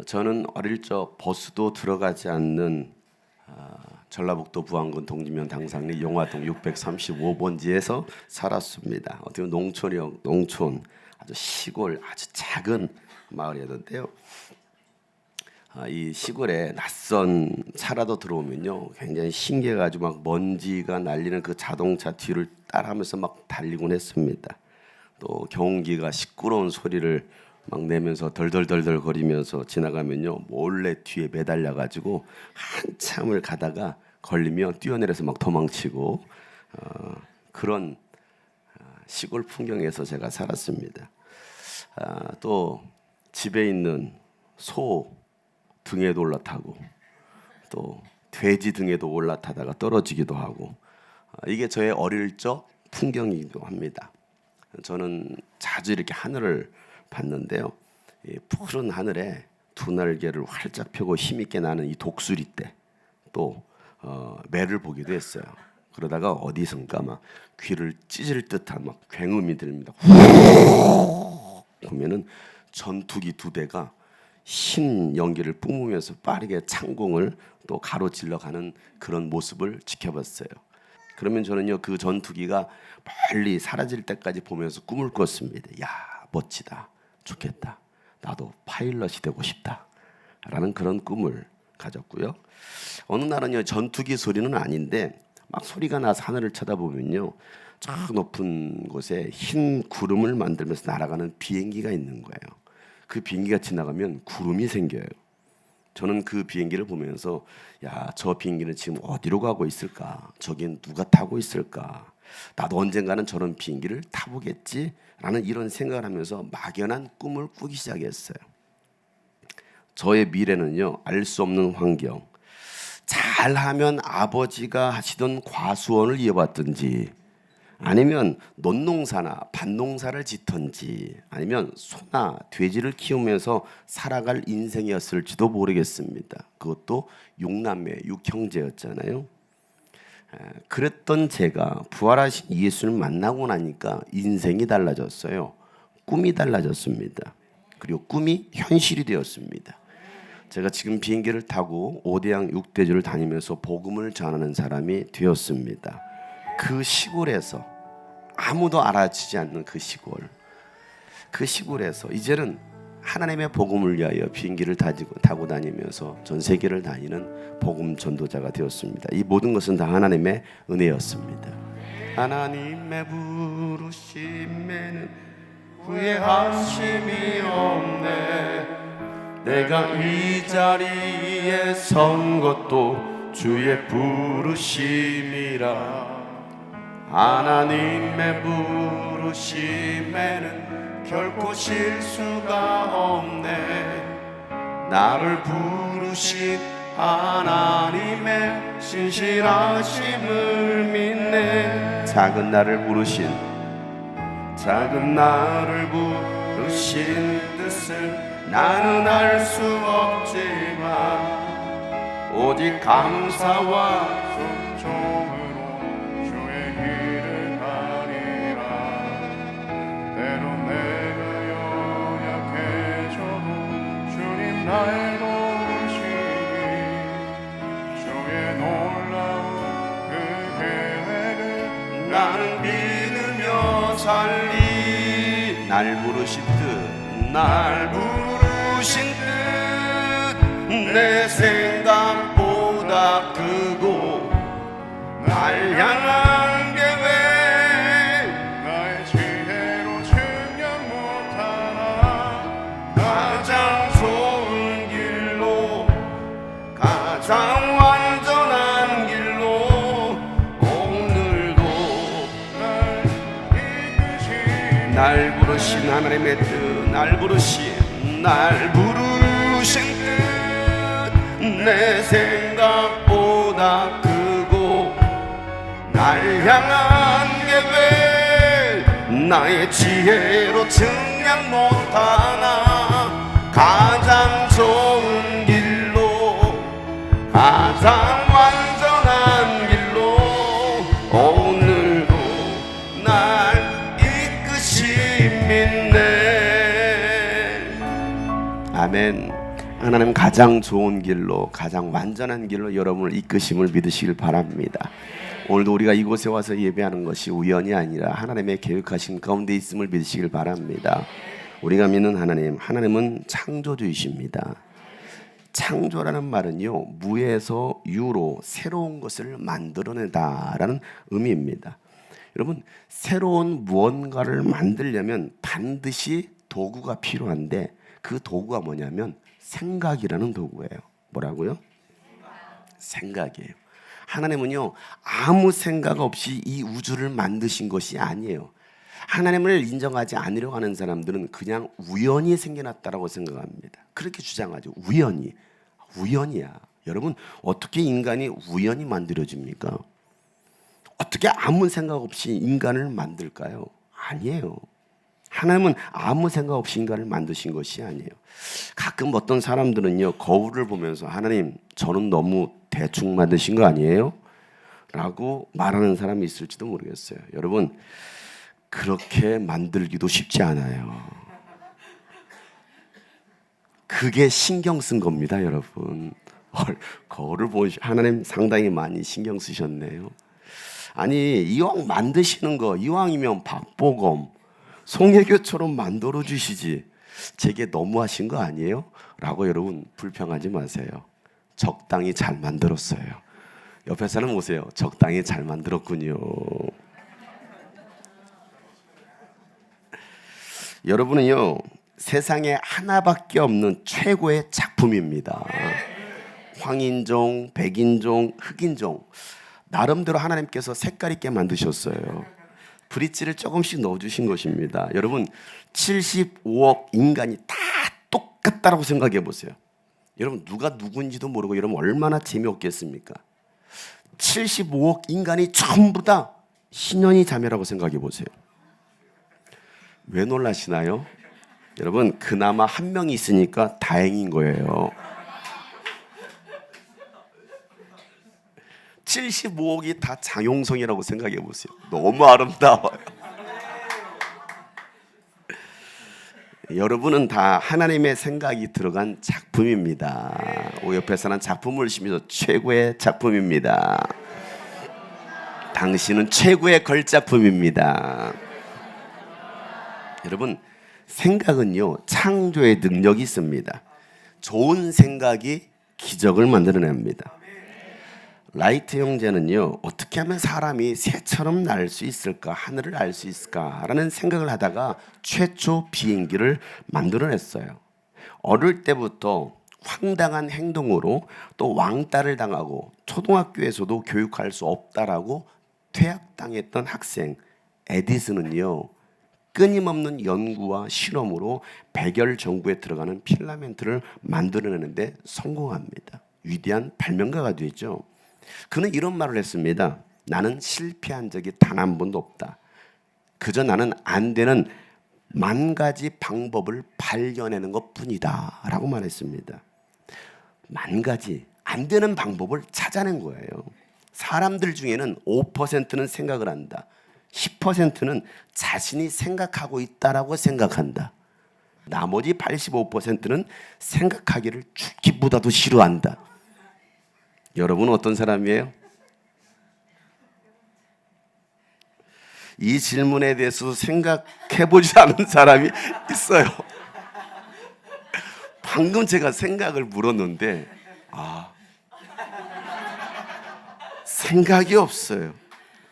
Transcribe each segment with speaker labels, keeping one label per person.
Speaker 1: 저는 어릴 적 버스도 들어가지 않는 전라북도 부안군 동지면 당상리 용화동 635번지에서 살았습니다. 어떻게 보면 농촌 아주 시골 아주 작은 마을이었는데요. 이 시골에 낯선 차라도 들어오면요 굉장히 신기해가지고 막 먼지가 날리는 그 자동차 뒤를 따라하면서 막 달리곤 했습니다. 또 경운기가 시끄러운 소리를 막 내면서 덜덜덜덜 거리면서 지나가면요 몰래 뒤에 매달려가지고 한참을 가다가 걸리면 뛰어내려서 막 도망치고 그런 시골 풍경에서 제가 살았습니다. 또 집에 있는 소 등에도 올라타고 또 돼지 등에도 올라타다가 떨어지기도 하고 이게 저의 어릴 적 풍경이기도 합니다. 저는 자주 이렇게 하늘을 봤는데요. 이 푸른 하늘에 두 날개를 활짝 펴고 힘있게 나는 이 독수리떼 또 매를 보기도 했어요. 그러다가 어디선가 막 귀를 찢을 듯한 막 굉음이 들립니다. 보면은 전투기 두 대가 흰 연기를 뿜으면서 빠르게 창공을 또 가로질러 가는 그런 모습을 지켜봤어요. 그러면 저는요 그 전투기가 멀리 사라질 때까지 보면서 꿈을 꿨습니다. 야 멋지다, 좋겠다, 나도 파일럿이 되고 싶다 라는 그런 꿈을 가졌고요. 어느 날은요 전투기 소리는 아닌데 막 소리가 나서 하늘을 쳐다보면요 저 높은 곳에 흰 구름을 만들면서 날아가는 비행기가 있는 거예요. 그 비행기가 지나가면 구름이 생겨요. 저는 그 비행기를 보면서 야, 저 비행기는 지금 어디로 가고 있을까? 저긴 누가 타고 있을까? 나도 언젠가는 저런 비행기를 타보겠지? 라는 이런 생각을 하면서 막연한 꿈을 꾸기 시작했어요. 저의 미래는요 알 수 없는 환경, 잘하면 아버지가 하시던 과수원을 이어받든지 아니면 논농사나 밭농사를 짓든지 아니면 소나 돼지를 키우면서 살아갈 인생이었을지도 모르겠습니다. 그것도 6남매 6형제였잖아요. 그랬던 제가 부활하신 예수를 만나고 나니까 인생이 달라졌어요. 꿈이 달라졌습니다. 그리고 꿈이 현실이 되었습니다. 제가 지금 비행기를 타고 5대양 6대주를 다니면서 복음을 전하는 사람이 되었습니다. 그 시골에서 아무도 알아주지 않는 그 시골에서 이제는 하나님의 복음을 위하여 비행기를 타고 다니면서 전 세계를 다니는 복음 전도자가 되었습니다. 이 모든 것은 다 하나님의 은혜였습니다. 하나님의 부르심에는 후회하심이 없네. 내가 이 자리에 선 것도 주의 부르심이라. 하나님의 부르심에는 결코 실수가 없네. 나를 부르신 하나님의 신실하심을 믿네. 작은 나를 부르신 뜻을 나는 알 수 없지만 오직 감사와
Speaker 2: 순종으로 주의 길을 가리라. 때로 내가 연약해져도 주님 나를 도우시니 주의 놀라운 그 계획을
Speaker 1: 나는 믿으며 살리. 날 부르신 뜻 내 생각보다 크고 날 향한 계획
Speaker 2: 나의 지혜로 측량 못하나
Speaker 1: 가장 좋은 길로 가장 완전한 길로 오늘도
Speaker 2: 날 이끄시
Speaker 1: 날 부르신 하나님의 뜻 날 부르신 뜻 내 생각보다 크고 날 향한 계획 나의 지혜로 측량 못하나 가장 좋은 길로 가장 완전한 길로 오늘도 날 이끄시 믿네. 아멘. 하나님 가장 좋은 길로, 가장 완전한 길로 여러분을 이끄심을 믿으시길 바랍니다. 오늘도 우리가 이곳에 와서 예배하는 것이 우연이 아니라 하나님의 계획하신 가운데 있음을 믿으시길 바랍니다. 우리가 믿는 하나님, 하나님은 창조주이십니다. 창조라는 말은요, 무에서 유로 새로운 것을 만들어내다라는 의미입니다. 여러분, 새로운 무언가를 만들려면 반드시 도구가 필요한데 그 도구가 뭐냐면 생각이라는 도구예요. 뭐라고요? 생각이에요. 하나님은요, 아무 생각 없이 이 우주를 만드신 것이 아니에요. 하나님을 인정하지 않으려고 하는 사람들은 그냥 우연히 생겨났다라고 생각합니다. 그렇게 주장하죠. 우연이야. 여러분, 어떻게 인간이 우연히 만들어집니까? 어떻게 아무 생각 없이 인간을 만들까요? 아니에요. 하나님은 아무 생각 없이 인간을 만드신 것이 아니에요. 가끔 어떤 사람들은요, 거울을 보면서 하나님, 저는 너무 대충 만드신 거 아니에요? 라고 말하는 사람이 있을지도 모르겠어요. 여러분, 그렇게 만들기도 쉽지 않아요. 그게 신경 쓴 겁니다, 여러분. 거울을 보시, 하나님 상당히 많이 신경 쓰셨네요. 아니, 이왕 만드시는 거, 이왕이면 박보검, 송혜교처럼 만들어 주시지. 제게 너무하신 거 아니에요? 라고 여러분 불평하지 마세요. 적당히 잘 만들었어요. 옆에 사람 오세요. 적당히 잘 만들었군요. 여러분은요, 세상에 하나밖에 없는 최고의 작품입니다. 황인종, 백인종, 흑인종, 나름대로 하나님께서 색깔 있게 만드셨어요. 브릿지를 조금씩 넣어주신 것입니다. 여러분, 75억 인간이 다 똑같다라고 생각해 보세요. 여러분, 누가 누군지도 모르고 여러분 얼마나 재미없겠습니까? 75억 인간이 전부 다 신현이 자매라고 생각해 보세요. 왜 놀라시나요? 여러분, 그나마 한 명이 있으니까 다행인 거예요. 75억이 다 장용성이라고 생각해 보세요. 너무 아름다워요. 여러분은 다 하나님의 생각이 들어간 작품입니다. 옆에 사는 작품을 심어서 최고의 작품입니다. 당신은 최고의 걸작품입니다. 여러분, 생각은요, 창조의 능력이 있습니다. 좋은 생각이 기적을 만들어냅니다. 라이트 형제는요, 어떻게 하면 사람이 새처럼 날 수 있을까, 하늘을 알 수 있을까라는 생각을 하다가 최초 비행기를 만들어냈어요. 어릴 때부터 황당한 행동으로 또 왕따를 당하고 초등학교에서도 교육할 수 없다라고 퇴학당했던 학생 에디슨은요, 끊임없는 연구와 실험으로 백열 전구에 들어가는 필라멘트를 만들어내는데 성공합니다. 위대한 발명가가 되죠. 그는 이런 말을 했습니다. 나는 실패한 적이 단 한 번도 없다. 그저 나는 안 되는 만 가지 방법을 발견하는 것뿐이다 라고 말했습니다. 만 가지 안 되는 방법을 찾아낸 거예요. 사람들 중에는 5%는 생각을 한다. 10%는 자신이 생각하고 있다라고 생각한다. 나머지 85%는 생각하기를 죽기보다도 싫어한다. 여러분은 어떤 사람이에요? 이 질문에 대해서 생각해보지 않은 사람이 있어요. 방금 제가 생각을 물었는데 생각이 없어요.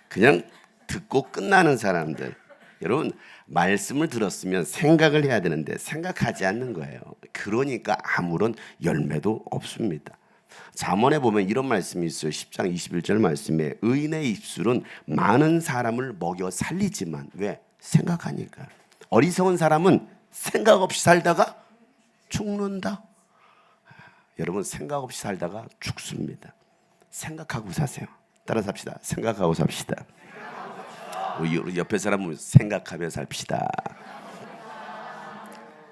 Speaker 1: 그냥 듣고 끝나는 사람들. 여러분, 말씀을 들었으면 생각을 해야 되는데 생각하지 않는 거예요. 그러니까 아무런 열매도 없습니다. 잠언에 보면 이런 말씀이 있어요. 10장 21절 말씀에 의인의 입술은 많은 사람을 먹여 살리지만 왜? 생각하니까. 어리석은 사람은 생각 없이 살다가 죽는다. 여러분, 생각 없이 살다가 죽습니다. 생각하고 사세요. 따라서 합시다. 생각하고 삽시다. 우리 옆에 사람은 생각하며 삽시다.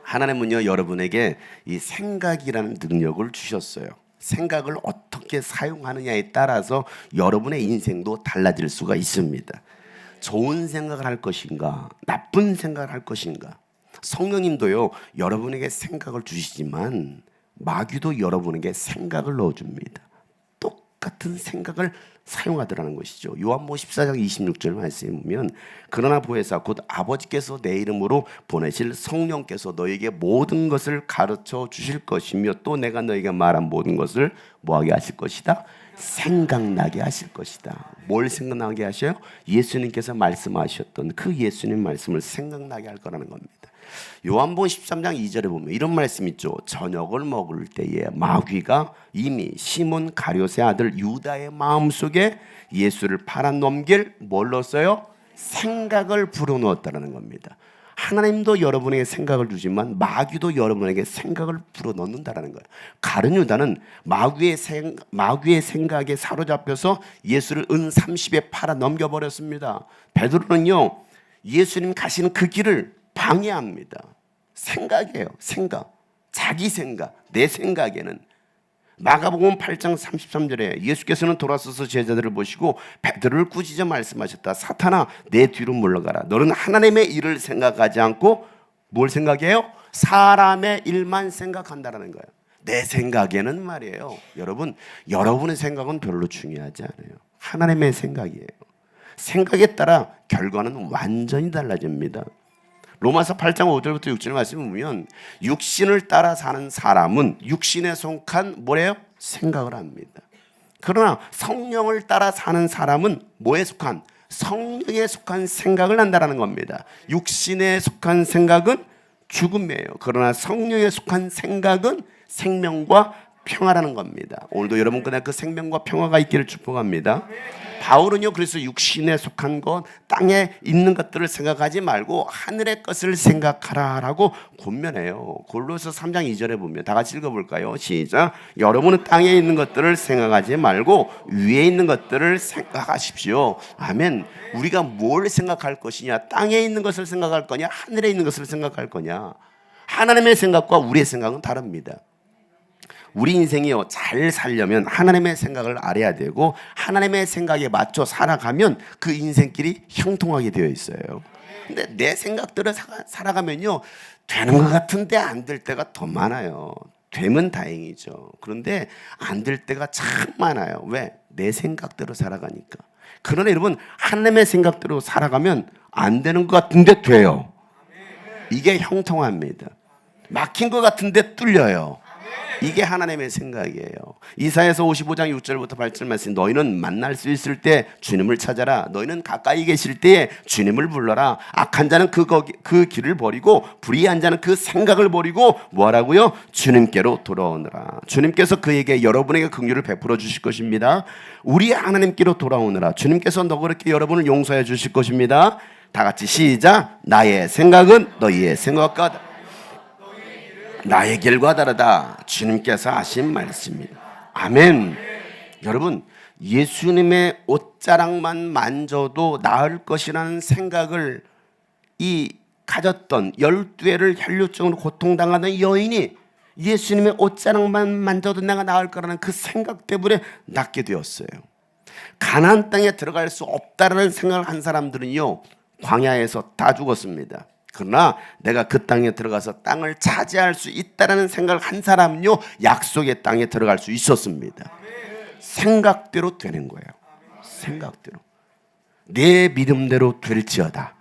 Speaker 1: 하나님은요, 여러분에게 이 생각이라는 능력을 주셨어요. 생각을 어떻게 사용하느냐에 따라서 여러분의 인생도 달라질 수가 있습니다. 좋은 생각을 할 것인가, 나쁜 생각을 할 것인가. 성령님도요, 여러분에게 생각을 주시지만 마귀도 여러분에게 생각을 넣어줍니다. 똑같은 생각을 사용하더라는 것이죠. 요한복음 14장 26절 말씀에 보면 그러나 보혜사 곧 아버지께서 내 이름으로 보내실 성령께서 너에게 모든 것을 가르쳐 주실 것이며 또 내가 너에게 말한 모든 것을 뭐하게 하실 것이다? 생각나게 하실 것이다. 뭘 생각나게 하셔요? 예수님께서 말씀하셨던 그 예수님 말씀을 생각나게 할 거라는 겁니다. 요한복음 13장 2절에 보면 이런 말씀 있죠. 저녁을 먹을 때에 마귀가 이미 시몬 가룟의 아들 유다의 마음속에 예수를 팔아넘길 뭘 넣었어요? 생각을 불어넣었다는 겁니다. 하나님도 여러분에게 생각을 주지만 마귀도 여러분에게 생각을 불어넣는다는 거예요. 가룟 유다는 마귀의 생각에 사로잡혀서 예수를 은 30에 팔아넘겨버렸습니다. 베드로는요, 예수님 가시는 그 길을 방해합니다. 생각이에요. 생각. 자기 생각. 내 생각에는. 마가복음 8장 33절에 예수께서는 돌아서서 제자들을 보시고 베드로를 꾸짖어 말씀하셨다. 사탄아 내 뒤로 물러가라. 너는 하나님의 일을 생각하지 않고 뭘 생각해요? 사람의 일만 생각한다는 거예요. 내 생각에는 말이에요. 여러분의 생각은 별로 중요하지 않아요. 하나님의 생각이에요. 생각에 따라 결과는 완전히 달라집니다. 로마서 8장 5절부터 6절 말씀을 보면 육신을 따라 사는 사람은 육신에 속한 뭐래요? 생각을 합니다. 그러나 성령을 따라 사는 사람은 뭐에 속한? 성령에 속한 생각을 한다는 겁니다. 육신에 속한 생각은 죽음이에요. 그러나 성령에 속한 생각은 생명과 평화라는 겁니다. 오늘도 여러분 그날 그 생명과 평화가 있기를 축복합니다. 바울은요, 그래서 육신에 속한 것, 땅에 있는 것들을 생각하지 말고 하늘의 것을 생각하라라고 권면해요. 골로새 3장 2절에 보면 다 같이 읽어볼까요? 시작. 여러분은 땅에 있는 것들을 생각하지 말고 위에 있는 것들을 생각하십시오. 아멘. 우리가 뭘 생각할 것이냐? 땅에 있는 것을 생각할 거냐? 하늘에 있는 것을 생각할 거냐? 하나님의 생각과 우리의 생각은 다릅니다. 우리 인생이요, 잘 살려면 하나님의 생각을 알아야 되고 하나님의 생각에 맞춰 살아가면 그 인생길이 형통하게 되어 있어요. 근데 내 생각대로 살아가면요, 되는 것 같은데 안 될 때가 더 많아요. 되면 다행이죠. 그런데 안 될 때가 참 많아요. 왜? 내 생각대로 살아가니까. 그러나 여러분, 하나님의 생각대로 살아가면 안 되는 것 같은데 돼요. 이게 형통합니다. 막힌 것 같은데 뚫려요. 이게 하나님의 생각이에요. 이사야서 55장 6절부터 8절 말씀, 너희는 만날 수 있을 때 주님을 찾아라. 너희는 가까이 계실 때에 주님을 불러라. 악한 자는 그 길을 버리고 불의한 자는 그 생각을 버리고 뭐하라고요? 주님께로 돌아오느라. 주님께서 그에게 여러분에게 긍휼을 베풀어 주실 것입니다. 우리 하나님께로 돌아오느라. 주님께서 너그럽게 여러분을 용서해 주실 것입니다. 다 같이 시작. 나의 생각은 너희의 생각과 나의 길과 다르다. 주님께서 하신 말씀입니다. 아멘. 여러분, 예수님의 옷자락만 만져도 나을 것이라는 생각을 가졌던 12회를 혈류증으로 고통당하는 여인이 예수님의 옷자락만 만져도 내가 나을 거라는 그 생각 때문에 낫게 되었어요. 가나안 땅에 들어갈 수 없다라는 생각을 한 사람들은요, 광야에서 다 죽었습니다. 그러나 내가 그 땅에 들어가서 땅을 차지할 수 있다라는 생각을 한 사람은요, 약속의 땅에 들어갈 수 있었습니다. 생각대로 되는 거예요. 생각대로. 내 믿음대로 될지어다.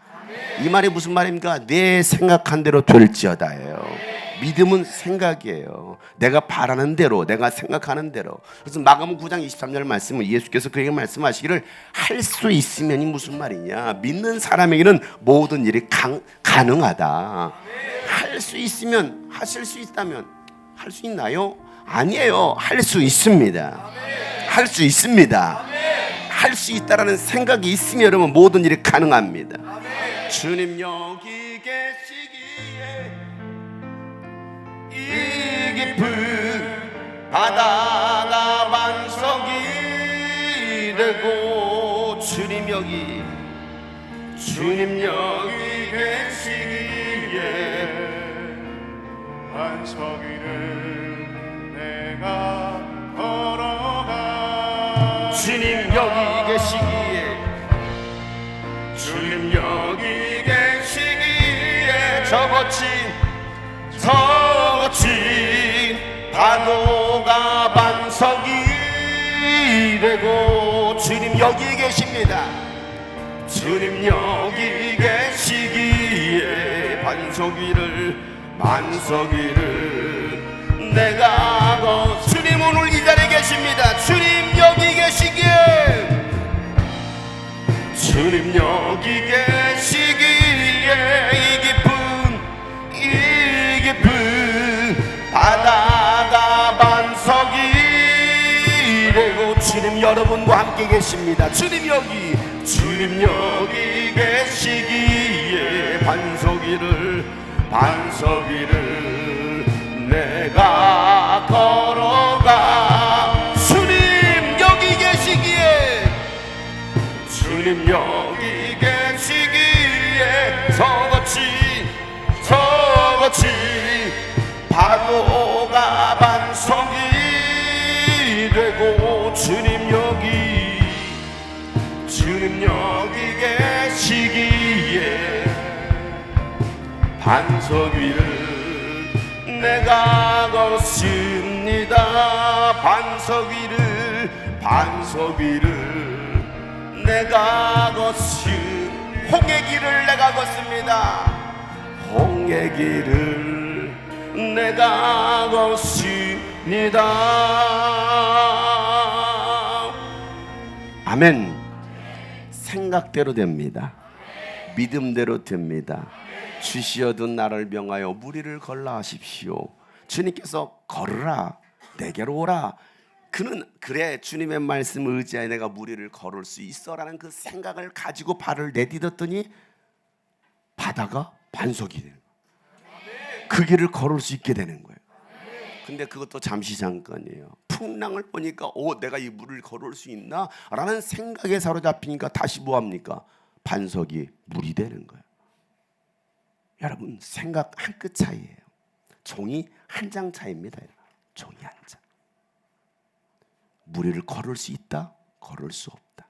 Speaker 1: 이 말이 무슨 말입니까? 내 생각한 대로 될지어다예요. 믿음은 생각이에요. 내가 바라는 대로, 내가 생각하는 대로. 그래서 마가복음 9장 23절 말씀은 예수께서 그에게 말씀하시기를 할 수 있으면이 무슨 말이냐? 믿는 사람에게는 모든 일이 가능하다. 할 수 있으면, 하실 수 있다면 할 수 있나요? 아니에요. 할 수 있습니다. 할 수 있습니다. 할 수 있다라는 생각이 있으면 여러분 모든 일이 가능합니다. 주님 여기 계시기에 이 깊은 바다가 반석이 되고 주님 여기 계시기에
Speaker 2: 반석이를 내가 걸어가
Speaker 1: 주님 여기 계시기에
Speaker 2: 주님 여기 계시기에
Speaker 1: 저거친 파도가 반석이 되고 주님 여기 계십니다. 주님 여기 계시기에 반석 위를 내가 주님 오늘 이 자리에 계십니다. 주님 여기 계시기에 주님 여기 계시기에 이 깊은 바다가 반석이 되고 주님 여러분과 함께 계십니다. 주님 여기 계시기에 반석 위를 내가 걸어가 주님 여기 계시기에 저같이 파도가 반석이 되고 주님 여기 계시기에 반석 위를 내가 걷습니다. 반석 위를 내가 홍해 길을 내가 걷습니다. 홍해 길을 내가 걷습니다. 아멘. 생각대로 됩니다. 믿음대로 됩니다. 주시어든 나를 명하여 무리를 걸라 하십시오. 주님께서 걸으라 내게로 오라. 그래 주님의 말씀을 의지하여 내가 무리를 걸을 수 있어라는 그 생각을 가지고 발을 내딛었더니 바다가 반석이 되는 거예요. 그 길을 걸을 수 있게 되는 거예요. 근데 그것도 잠시 잠깐이에요. 풍랑을 보니까 내가 이 물을 걸을 수 있나? 라는 생각에 사로잡히니까 다시 뭐합니까? 반석이 물이 되는 거예요. 여러분 생각 한 끗 차이예요. 종이 한 장 차이입니다. 종이 한 장. 무리를 걸을 수 있다? 걸을 수 없다.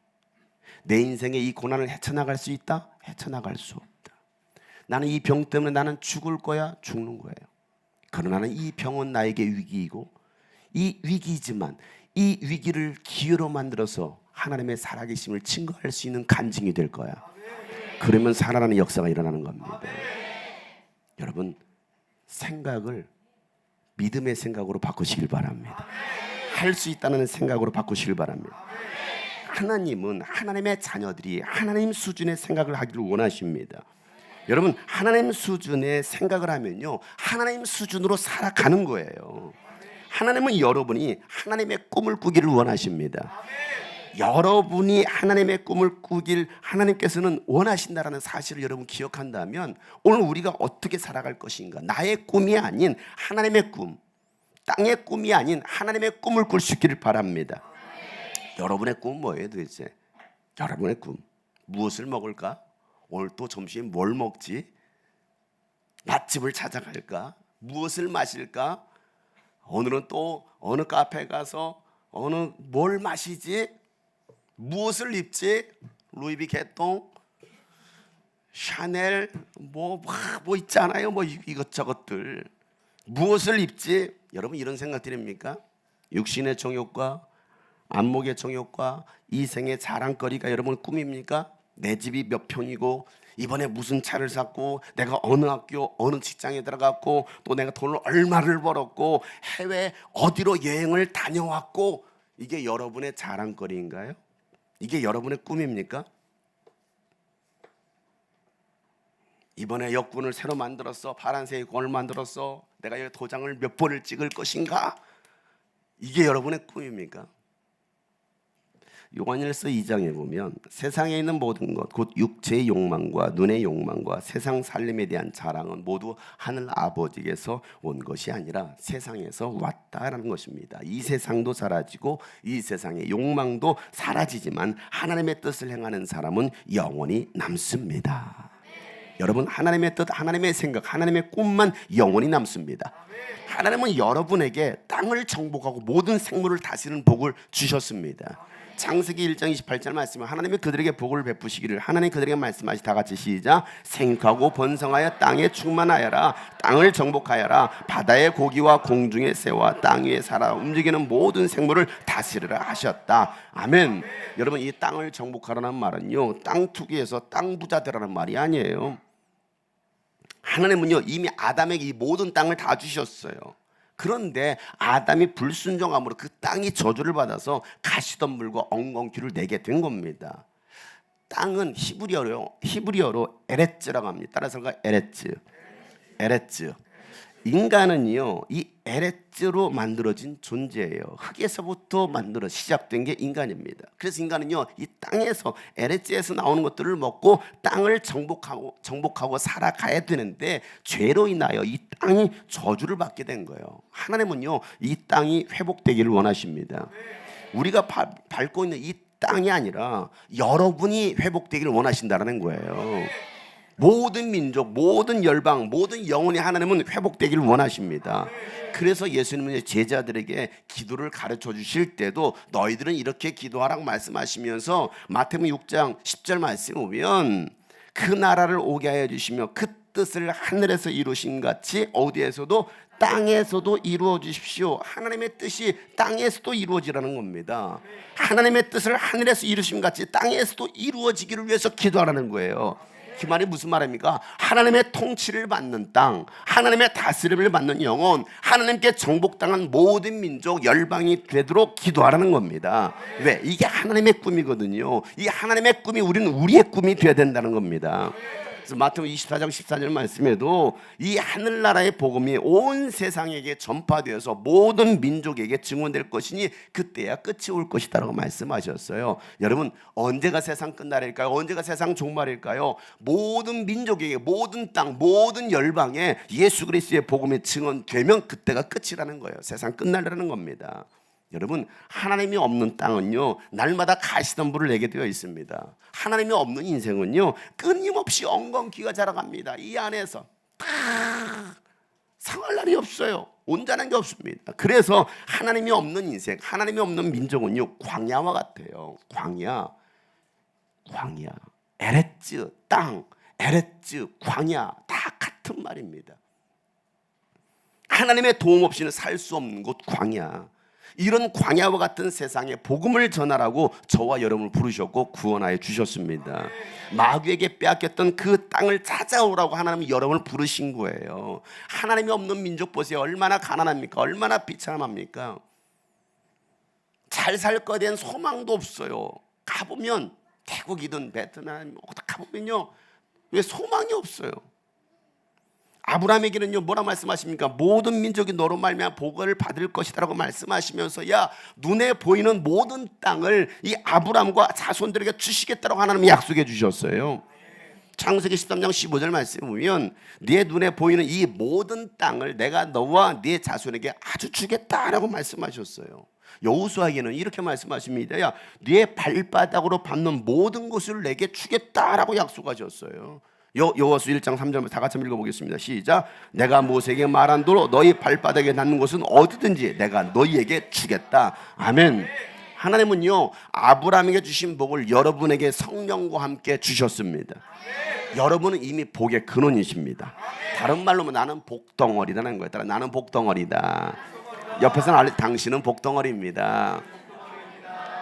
Speaker 1: 내 인생에 이 고난을 헤쳐나갈 수 있다? 헤쳐나갈 수 없다. 나는 이 병 때문에 나는 죽을 거야? 죽는 거예요. 그러나 나는 이 병은 나에게 위기이고 이 위기지만 이 위기를 기회로 만들어서 하나님의 살아계심을 증거할 수 있는 간증이 될 거야. 그러면 살아나는 역사가 일어나는 겁니다. 여러분 생각을 믿음의 생각으로 바꾸시길 바랍니다. 할 수 있다는 생각으로 바꾸시길 바랍니다. 하나님은 하나님의 자녀들이 하나님 수준의 생각을 하기를 원하십니다. 여러분 하나님 수준의 생각을 하면요 하나님 수준으로 살아가는 거예요. 하나님은 여러분이 하나님의 꿈을 꾸기를 원하십니다. 여러분이 하나님의 꿈을 꾸길 하나님께서는 원하신다라는 사실을 여러분 기억한다면 오늘 우리가 어떻게 살아갈 것인가, 나의 꿈이 아닌 하나님의 꿈, 땅의 꿈이 아닌 하나님의 꿈을 꿀 수 있기를 바랍니다. 여러분의 꿈은 뭐예요 도대체? 여러분의 꿈 무엇을 먹을까? 오늘 또 점심에 뭘 먹지? 맛집을 찾아갈까? 무엇을 마실까? 오늘은 또 어느 카페 가서 뭘 마시지? 무엇을 입지? 루이비 개똥, 샤넬 뭐 있잖아요. 뭐 이것저것들 무엇을 입지? 여러분 이런 생각 드립니까? 육신의 정욕과 안목의 정욕과 이생의 자랑거리가 여러분 꿈입니까? 내 집이 몇 평이고 이번에 무슨 차를 샀고 내가 어느 학교 어느 직장에 들어갔고 또 내가 돈을 얼마를 벌었고 해외 어디로 여행을 다녀왔고 이게 여러분의 자랑거리인가요? 이게 여러분의 꿈입니까? 이번에 역군을 새로 만들었어. 파란색 권을 만들었어. 내가 이 도장을 몇 번을 찍을 것인가? 이게 여러분의 꿈입니까? 요한일서 2장에 보면 세상에 있는 모든 것 곧 육체의 욕망과 눈의 욕망과 세상 살림에 대한 자랑은 모두 하늘 아버지께서 온 것이 아니라 세상에서 왔다라는 것입니다. 이 세상도 사라지고 이 세상의 욕망도 사라지지만 하나님의 뜻을 행하는 사람은 영원히 남습니다. 여러분 하나님의 뜻, 하나님의 생각, 하나님의 꿈만 영원히 남습니다. 하나님은 여러분에게 땅을 정복하고 모든 생물을 다스리는 복을 주셨습니다. 창세기 1장 28절 말씀은 하나님이 그들에게 복을 베푸시기를 하나님 그들에게 말씀하시 다 같이 시작. 생육하고 번성하여 땅에 충만하여라. 땅을 정복하여라. 바다의 고기와 공중의 새와 땅 위에 살아 움직이는 모든 생물을 다스리라 하셨다. 아멘. 여러분, 이 땅을 정복하라는 말은요, 땅 투기에서 땅 부자 되라는 말이 아니에요. 하나님은요 이미 아담에게 이 모든 땅을 다 주셨어요. 그런데 아담이 불순종함으로 그 땅이 저주를 받아서 가시덤불과 엉겅퀴를 내게 된 겁니다. 땅은 히브리어로 에레츠라고 합니다. 따라서 에레츠. 인간은요 이 에레츠로 만들어진 존재예요. 흙에서부터 시작된 게 인간입니다. 그래서 인간은요 이 땅에서 에레츠에서 나오는 것들을 먹고 땅을 정복하고 살아가야 되는데 죄로 인하여 이 땅이 저주를 받게 된 거예요. 하나님은요 이 땅이 회복되기를 원하십니다. 우리가 밟고 있는 이 땅이 아니라 여러분이 회복되기를 원하신다는 거예요. 모든 민족, 모든 열방, 모든 영혼이 하나님은 회복되기를 원하십니다. 그래서 예수님은 제자들에게 기도를 가르쳐 주실 때도 너희들은 이렇게 기도하라고 말씀하시면서 마태복음 6장 10절 말씀에 보면 그 나라를 오게 하여 주시며 그 뜻을 하늘에서 이루신 같이 어디에서도 땅에서도 이루어 주십시오. 하나님의 뜻이 땅에서도 이루어지라는 겁니다. 하나님의 뜻을 하늘에서 이루신 같이 땅에서도 이루어지기를 위해서 기도하라는 거예요. 그 말이 무슨 말입니까? 하나님의 통치를 받는 땅, 하나님의 다스림을 받는 영혼, 하나님께 정복당한 모든 민족, 열방이 되도록 기도하라는 겁니다. 왜? 이게 하나님의 꿈이거든요. 이 하나님의 꿈이 우리는 우리의 꿈이 되어야 된다는 겁니다. 그래서 마태복음 24장 14절 말씀에도 이 하늘나라의 복음이 온 세상에게 전파되어서 모든 민족에게 증언될 것이니 그때야 끝이 올 것이다라고 말씀하셨어요. 여러분, 언제가 세상 끝날일까요? 언제가 세상 종말일까요? 모든 민족에게, 모든 땅, 모든 열방에 예수 그리스도의 복음이 증언되면 그때가 끝이라는 거예요. 세상 끝날이라는 겁니다. 여러분, 하나님이 없는 땅은요 날마다 가시덤불을 내게 되어 있습니다. 하나님이 없는 인생은요 끊임없이 엉겅퀴가 자라갑니다. 이 안에서 다 상할 날이 없어요. 온전한 게 없습니다. 그래서 하나님이 없는 인생, 하나님이 없는 민족은요 광야와 같아요. 광야, 에레츠 땅, 에레츠 광야 다 같은 말입니다. 하나님의 도움 없이는 살 수 없는 곳 광야. 이런 광야와 같은 세상에 복음을 전하라고 저와 여러분을 부르셨고 구원하여 주셨습니다. 마귀에게 빼앗겼던 그 땅을 찾아오라고 하나님은 여러분을 부르신 거예요. 하나님이 없는 민족 보세요. 얼마나 가난합니까? 얼마나 비참합니까? 잘 살 거에 대한 소망도 없어요. 가보면 태국이든 베트남 가보면요 왜 소망이 없어요. 아브라함에게는요 뭐라 말씀하십니까? 모든 민족이 너로 말미암아 복을 받을 것이다라고 말씀하시면서 야 눈에 보이는 모든 땅을 이 아브라함과 자손들에게 주시겠다라고 하나님이 약속해 주셨어요. 창세기 13장 15절 말씀에 보면 네 눈에 보이는 이 모든 땅을 내가 너와 네 자손에게 아주 주겠다라고 말씀하셨어요. 여호수아에게는 이렇게 말씀하십니다. 야, 네 발바닥으로 밟는 모든 것을 내게 주겠다라고 약속하셨어요. 여호수아 1장 3절 다 같이 읽어보겠습니다. 시작. 내가 모세에게 말한 대로 너희 발바닥에 닿는 것은 어디든지 내가 너희에게 주겠다. 아멘. 하나님은요 아브라함에게 주신 복을 여러분에게 성령과 함께 주셨습니다. 여러분은 이미 복의 근원이십니다. 다른 말로 나는 복덩어리다는 거예요. 따라 나는 복덩어리다. 옆에서는 알려 당신은 복덩어리입니다.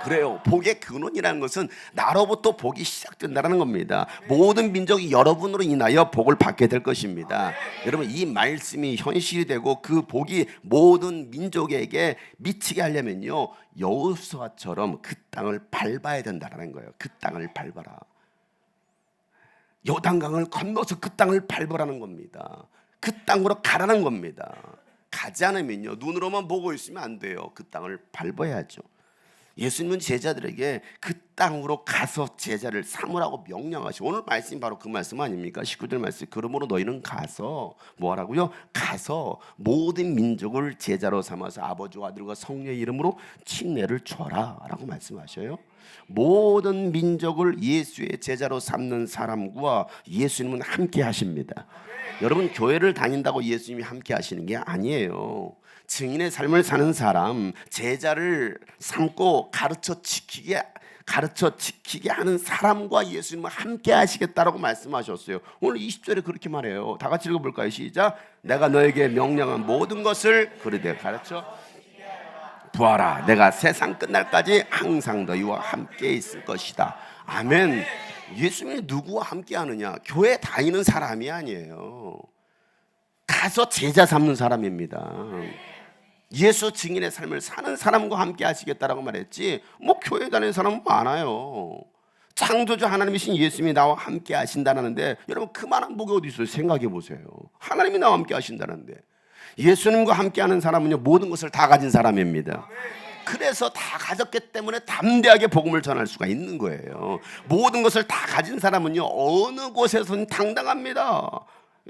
Speaker 1: 그래요. 복의 근원이라는 것은 나로부터 복이 시작된다는 겁니다. 모든 민족이 여러분으로 인하여 복을 받게 될 것입니다. 여러분 이 말씀이 현실이 되고 그 복이 모든 민족에게 미치게 하려면요 여호수아처럼 그 땅을 밟아야 된다는 거예요. 그 땅을 밟아라. 요단강을 건너서 그 땅을 밟으라는 겁니다. 그 땅으로 가라는 겁니다. 가지 않으면요 눈으로만 보고 있으면 안 돼요. 그 땅을 밟아야죠. 예수님은 제자들에게 그 땅으로 가서 제자를 삼으라고 명령하시고, 오늘 말씀이 바로 그 말씀 아닙니까? 19절 말씀. 그러므로 너희는 가서 뭐 하라고요? 가서 모든 민족을 제자로 삼아서 아버지와 아들과 성령의 이름으로 침례를 줘라 라고 말씀하셔요. 모든 민족을 예수의 제자로 삼는 사람과 예수님은 함께 하십니다. 여러분, 교회를 다닌다고 예수님이 함께 하시는 게 아니에요. 증인의 삶을 사는 사람, 제자를 삼고 가르쳐 지키게 하는 사람과 예수님은 함께 하시겠다라고 말씀하셨어요. 오늘 20절에 그렇게 말해요. 다 같이 읽어볼까요? 시작. 내가 너에게 명령한 모든 것을 그르되 가르쳐 보아라. 내가 세상 끝날까지 항상 너희와 함께 있을 것이다. 아멘. 예수님이 누구와 함께 하느냐? 교회 다니는 사람이 아니에요. 가서 제자 삼는 사람입니다. 예수 증인의 삶을 사는 사람과 함께 하시겠다라고 말했지, 뭐 교회 다니는 사람은 많아요. 창조주 하나님이신 예수님이 나와 함께 하신다는데, 여러분 그만한 복이 어디 있어요? 생각해 보세요. 하나님이 나와 함께 하신다는데, 예수님과 함께하는 사람은요 모든 것을 다 가진 사람입니다. 그래서 다 가졌기 때문에 담대하게 복음을 전할 수가 있는 거예요. 모든 것을 다 가진 사람은요 어느 곳에서는 당당합니다.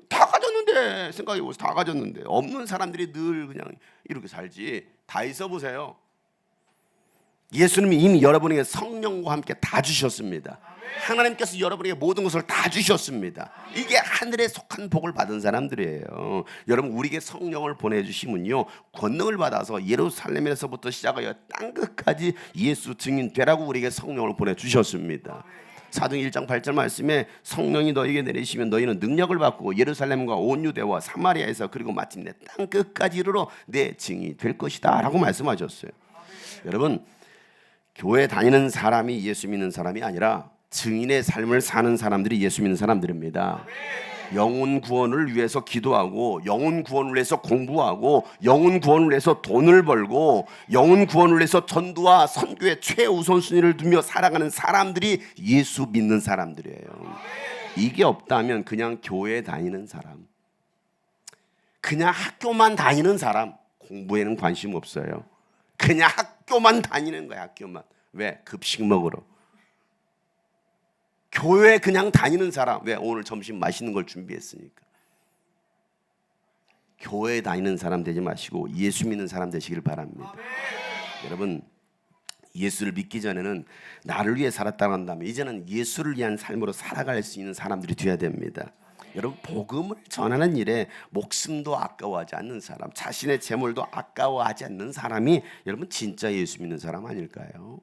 Speaker 1: 다 가졌는데, 생각해보세요. 다 가졌는데 없는 사람들이 늘 그냥 이렇게 살지. 다 있어 보세요. 예수님이 이미 여러분에게 성령과 함께 다 주셨습니다. 하나님께서 여러분에게 모든 것을 다 주셨습니다. 이게 하늘에 속한 복을 받은 사람들이에요. 여러분, 우리에게 성령을 보내주시면요 권능을 받아서 예루살렘에서부터 시작하여 땅끝까지 예수 증인 되라고 우리에게 성령을 보내주셨습니다. 사도행 1장 8절 말씀에 성령이 너희에게 내리시면 너희는 능력을 받고 예루살렘과 온 유대와 사마리아에서 그리고 마침내 땅끝까지 이르러 내 증인이 될 것이다 라고 말씀하셨어요. 여러분, 교회 다니는 사람이 예수 믿는 사람이 아니라 증인의 삶을 사는 사람들이 예수 믿는 사람들입니다. 영혼 구원을 위해서 기도하고, 영혼 구원을 위해서 공부하고, 영혼 구원을 위해서 돈을 벌고, 영혼 구원을 위해서 전도와 선교의 최우선순위를 두며 살아가는 사람들이 예수 믿는 사람들이에요. 이게 없다면 그냥 교회 다니는 사람, 그냥 학교만 다니는 사람, 공부에는 관심 없어요. 그냥 학교만 다니는 거야. 학교만. 왜? 급식 먹으러. 교회 그냥 다니는 사람, 왜? 오늘 점심 맛있는 걸 준비했으니까. 교회 다니는 사람 되지 마시고 예수 믿는 사람 되시길 바랍니다. 여러분, 예수를 믿기 전에는 나를 위해 살았다고 한다면 이제는 예수를 위한 삶으로 살아갈 수 있는 사람들이 되어야 됩니다. 여러분, 복음을 전하는 일에 목숨도 아까워하지 않는 사람, 자신의 재물도 아까워하지 않는 사람이 여러분 진짜 예수 믿는 사람 아닐까요?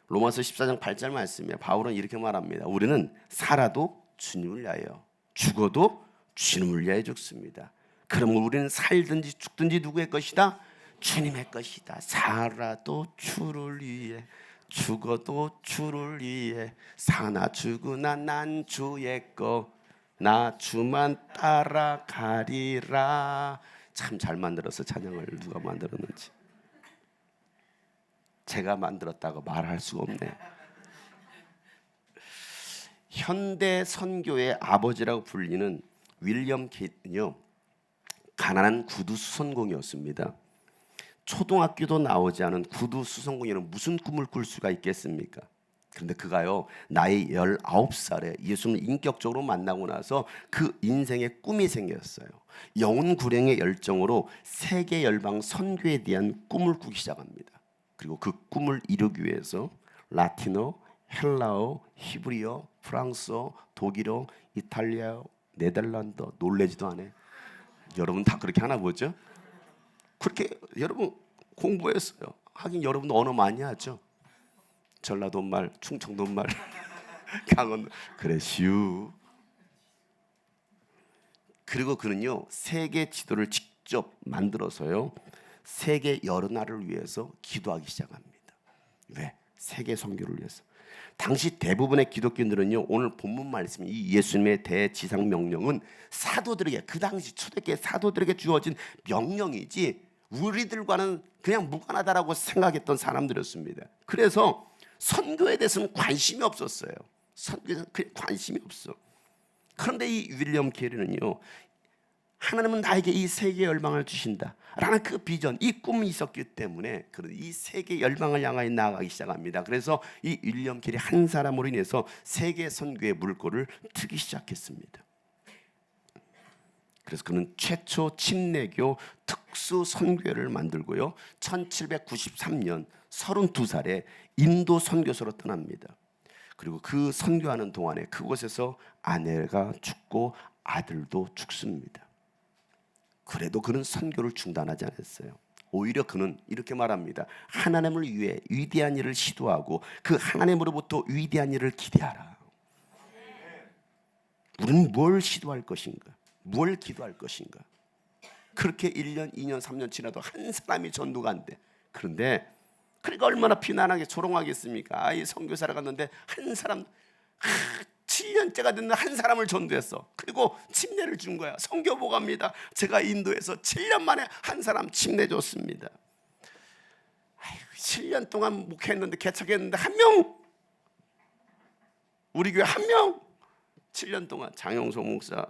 Speaker 1: 로마서 14장 8절 말씀에 바울은 이렇게 말합니다. 우리는 살아도 주님을 위하여, 죽어도 주님을 위하여 죽습니다. 그러면 우리는 살든지 죽든지 누구의 것이다? 주님의 것이다. 살아도 주를 위해, 죽어도 주를 위해, 사나 죽으나 난 주의 것, 나 주만 따라가리라. 참 잘 만들어서 찬양을 누가 만들었는지 제가 만들었다고 말할 수가 없네. 현대 선교의 아버지라고 불리는 윌리엄 케이는요 가난한 구두 수선공이었습니다. 초등학교도 나오지 않은 구두 수선공이는 무슨 꿈을 꿀 수가 있겠습니까? 그런데 그가요 나이 19살에 예수님을 인격적으로 만나고 나서 그 인생의 꿈이 생겼어요. 영혼 구령의 열정으로 세계 열방 선교에 대한 꿈을 꾸기 시작합니다. 그리고 그 꿈을 이루기 위해서 라틴어, 헬라어, 히브리어, 프랑스어, 독일어, 이탈리아어, 네덜란드어, 놀래지도 않아. 여러분 다 그렇게 하나 보죠? 그렇게 여러분 공부했어요. 하긴 여러분 언어 많이 하죠. 전라도 말, 충청도 말, 강원 그래 쉬우. 그리고 그는요 세계 지도를 직접 만들어서요 세계 여러 나라를 위해서 기도하기 시작합니다. 왜? 세계 선교를 위해서. 당시 대부분의 기독교인들은요 오늘 본문 말씀 이 예수님의 대지상 명령은 사도들에게, 그 당시 초대교회 사도들에게 주어진 명령이지 우리들과는 그냥 무관하다라고 생각했던 사람들이었습니다. 그래서 선교에 대해서는 관심이 없었어요. 선교에 대해서는 관심이 없어. 그런데 이 윌리엄 캐리는요 하나님은 나에게 이 세계 열방을 주신다 라는 그 비전, 이 꿈이 있었기 때문에 그런 이 세계 열방을 향하여 나아가기 시작합니다. 그래서 이 윌리엄 캐리 한 사람으로 인해서 세계 선교의 물꼬를 트기 시작했습니다. 그래서 그는 최초 침례교 특수 선교회를 만들고요, 1793년 32살에 인도 선교사로 떠납니다. 그리고 그 선교하는 동안에 그곳에서 아내가 죽고 아들도 죽습니다. 그래도 그는 선교를 중단하지 않았어요. 오히려 그는 이렇게 말합니다. 하나님을 위해 위대한 일을 시도하고 그 하나님으로부터 위대한 일을 기대하라. 우리는 뭘 시도할 것인가? 뭘 기도할 것인가? 그렇게 1년, 2년, 3년 지나도 한 사람이 전도가 안 돼. 그런데 그러니까 얼마나 비난하게 조롱하겠습니까? 이 선교사를 갔는데 한 사람 7년째가 됐는데 한 사람을 전도했어. 그리고 침례를 준 거야. 선교복합니다. 제가 인도에서 7년 만에 한 사람 침례 줬습니다. 7년 동안 목회했는데 개척했는데 한 명, 우리 교회 한 명, 7년 동안 장영소 목사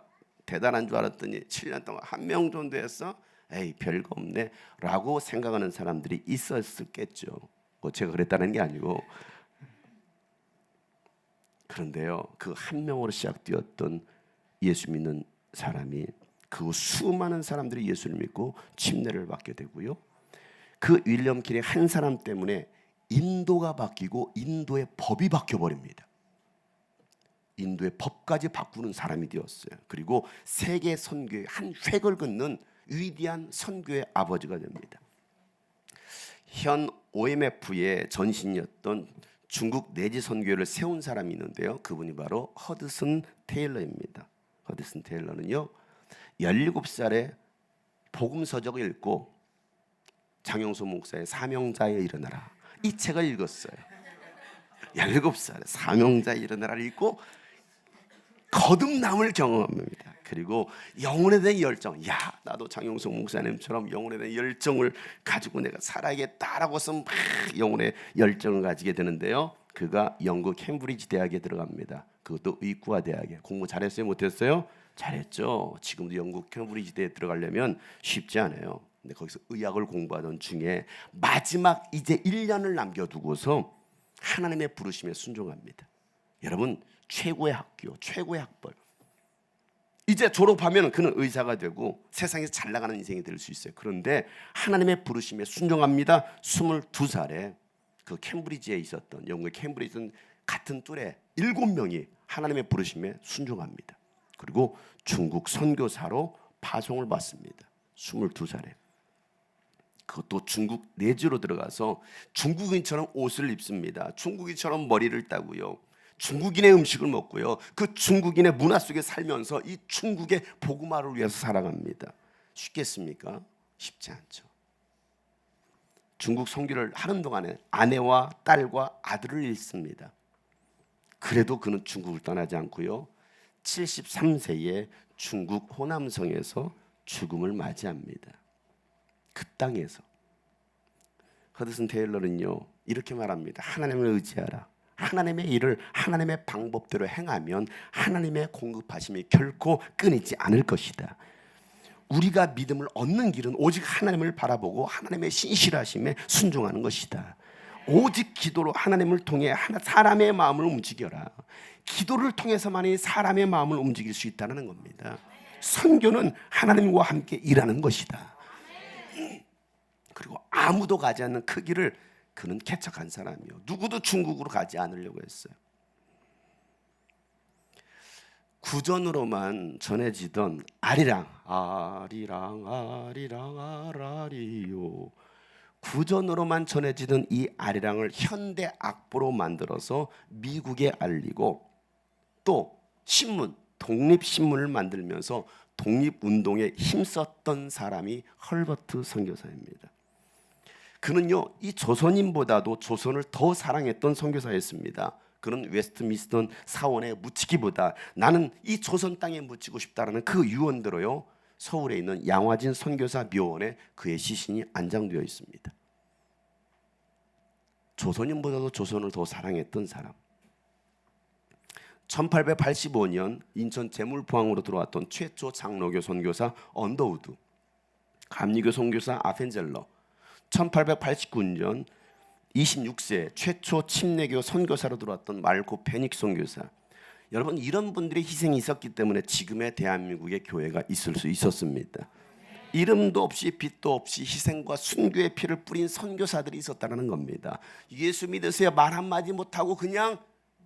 Speaker 1: 대단한 줄 알았더니 7년 동안 한 명 전도했어? 에이 별거 없네 라고 생각하는 사람들이 있었겠죠. 제가 그랬다는 게 아니고. 그런데요, 그 한 명으로 시작되었던 예수 믿는 사람이 그 수많은 사람들이 예수를 믿고 침례를 받게 되고요, 그 윌리엄 캐리 한 사람 때문에 인도가 바뀌고 인도의 법이 바뀌어버립니다. 인도의 법까지 바꾸는 사람이 되었어요. 그리고 세계 선교의 한 획을 긋는 위대한 선교의 아버지가 됩니다. 현 OMF의 전신이었던 중국 내지 선교회를 세운 사람이 있는데요, 그분이 바로 허드슨 테일러입니다. 허드슨 테일러는요, 17살에 복음서적을 읽고 장영소 목사의 사명자에 일어나라, 이 책을 읽었어요. 17살에 사명자에 일어나라를 읽고 거듭남을 경험합니다. 그리고 영혼에 대한 열정, 야 나도 장영석 목사님처럼 영혼에 대한 열정을 가지고 내가 살아야겠다라고서 막 영혼의 열정을 가지게 되는데요, 그가 영국 캠브리지 대학에 들어갑니다. 그것도 의과 대학에. 공부 잘했어요? 못했어요? 잘했죠. 지금도 영국 캠브리지 대에 들어가려면 쉽지 않아요. 근데 거기서 의학을 공부하던 중에 마지막 이제 1년을 남겨두고서 하나님의 부르심에 순종합니다. 여러분, 최고의 학교, 최고의 학벌, 이제 졸업하면 그는 의사가 되고 세상에서 잘 나가는 인생이 될 수 있어요. 그런데 하나님의 부르심에 순종합니다. 22살에 그 캠브리지에 있었던, 영국의 캠브리지에 있던 같은 또래 7명이 하나님의 부르심에 순종합니다. 그리고 중국 선교사로 파송을 받습니다. 22살에. 그것도 중국 내지로 들어가서 중국인처럼 옷을 입습니다. 중국인처럼 머리를 따고요, 중국인의 음식을 먹고요, 그 중국인의 문화 속에 살면서 이 중국의 복음화를 위해서 살아갑니다. 쉽겠습니까? 쉽지 않죠. 중국 선교를 하는 동안에 아내와 딸과 아들을 잃습니다. 그래도 그는 중국을 떠나지 않고요, 73세에 중국 호남성에서 죽음을 맞이합니다. 그 땅에서. 허드슨 테일러는요, 이렇게 말합니다. 하나님을 의지하라. 하나님의 일을 하나님의 방법대로 행하면 하나님의 공급하심이 결코 끊이지 않을 것이다. 우리가 믿음을 얻는 길은 오직 하나님을 바라보고 하나님의 신실하심에 순종하는 것이다. 오직 기도로 하나님을 통해 사람의 마음을 움직여라. 기도를 통해서만이 사람의 마음을 움직일 수 있다는 겁니다. 선교는 하나님과 함께 일하는 것이다. 그리고 아무도 가지 않는 그 길을 그는 개척한 사람이요, 누구도 중국으로 가지 않으려고 했어요. 구전으로만 전해지던 아리랑 아라리요, 구전으로만 전해지던 이 아리랑을 현대 악보로 만들어서 미국에 알리고, 또 신문, 독립신문을 만들면서 독립운동에 힘썼던 사람이 헐버트 선교사입니다. 그는요, 이 조선인보다도 조선을 더 사랑했던 선교사였습니다. 그는 웨스트민스터 사원에 묻히기보다 나는 이 조선 땅에 묻히고 싶다라는 그 유언대로요, 서울에 있는 양화진 선교사 묘원에 그의 시신이 안장되어 있습니다. 조선인보다도 조선을 더 사랑했던 사람. 1885년 인천 제물포항으로 들어왔던 최초 장로교 선교사 언더우드, 감리교 선교사 아펜젤러, 1889년 26세 최초 침례교 선교사로 들어왔던 말코 페닉 선교사. 여러분, 이런 분들의 희생이 있었기 때문에 지금의 대한민국의 교회가 있을 수 있었습니다. 이름도 없이 빛도 없이 희생과 순교의 피를 뿌린 선교사들이 있었다는 겁니다. 예수 믿으세요 말 한마디 못하고 그냥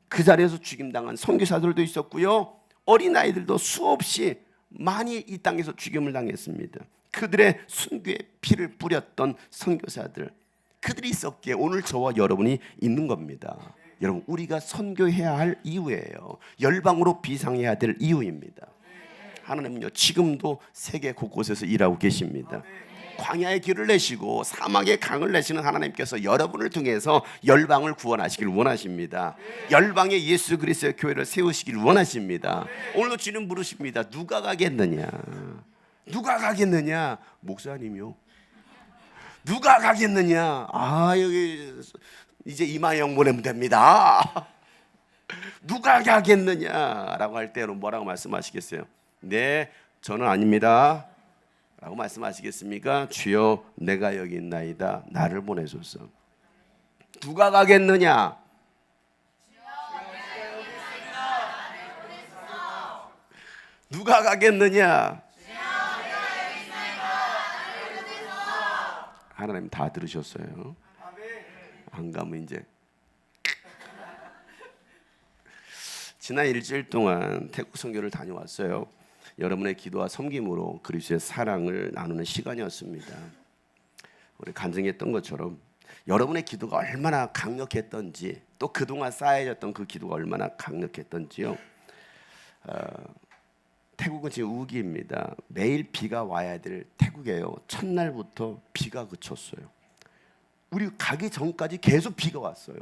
Speaker 1: 그 자리에서 죽임당한 선교사들도 있었고요, 어린아이들도 수없이 많이 이 땅에서 죽임을 당했습니다. 그들의 순교의 피를 뿌렸던 선교사들, 그들이 있었기에 오늘 저와 여러분이 있는 겁니다. 여러분, 우리가 선교해야 할 이유예요. 열방으로 비상해야 될 이유입니다. 하나님은요, 지금도 세계 곳곳에서 일하고 계십니다. 광야의 길을 내시고 사막의 강을 내시는 하나님께서 여러분을 통해서 열방을 구원하시길 원하십니다. 열방의 예수 그리스도의 교회를 세우시길 원하십니다. 오늘도 주님 부르십니다. 누가 가겠느냐? 누가 가겠느냐? 목사님이요. 누가 가겠느냐? 여기 이제 이마영 보내면 됩니다. 누가 가겠느냐라고 할 때는 뭐라고 말씀하시겠어요? 네, 저는 아닙니다 라고 말씀하시겠습니까? 주여, 내가 여기 있나이다, 나를 보내소서. 누가 가겠느냐? 누가 가겠느냐? 하나님 다 들으셨어요. 안 가면 이제 지난 일주일 동안 태국 선교를 다녀왔어요. 여러분의 기도와 섬김으로 그리스도의 사랑을 나누는 시간이었습니다. 우리 간증했던 것처럼 여러분의 기도가 얼마나 강력했던지, 또 그동안 쌓여졌던 그 기도가 얼마나 강력했던지요. 태국은 지금 우기입니다. 매일 비가 와야 될 태국이에요. 첫날부터 비가 그쳤어요. 우리 가기 전까지 계속 비가 왔어요.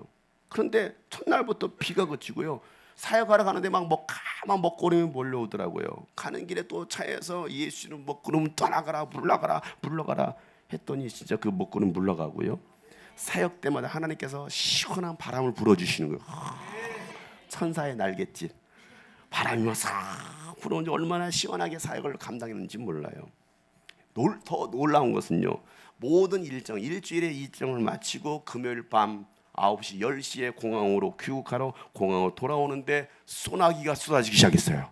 Speaker 1: 그런데 첫날부터 비가 그치고요, 사역하러 가는데 막 먹구름이 몰려오더라고요. 가는 길에 또 차에서 예수는 먹구름 떠나가라, 물러가라 했더니 진짜 그 먹구름 물러가고요, 사역 때마다 하나님께서 시원한 바람을 불어주시는 거예요. 천사의 날갯짓 바람이 막 싹 불어오는지 얼마나 시원하게 사역을 감당했는지 몰라요. 더 놀라운 것은요, 모든 일주일의 일정을 마치고 금요일 밤 9시, 10시에 공항으로 귀국하러 공항으로 돌아오는데 소나기가 쏟아지기 시작했어요.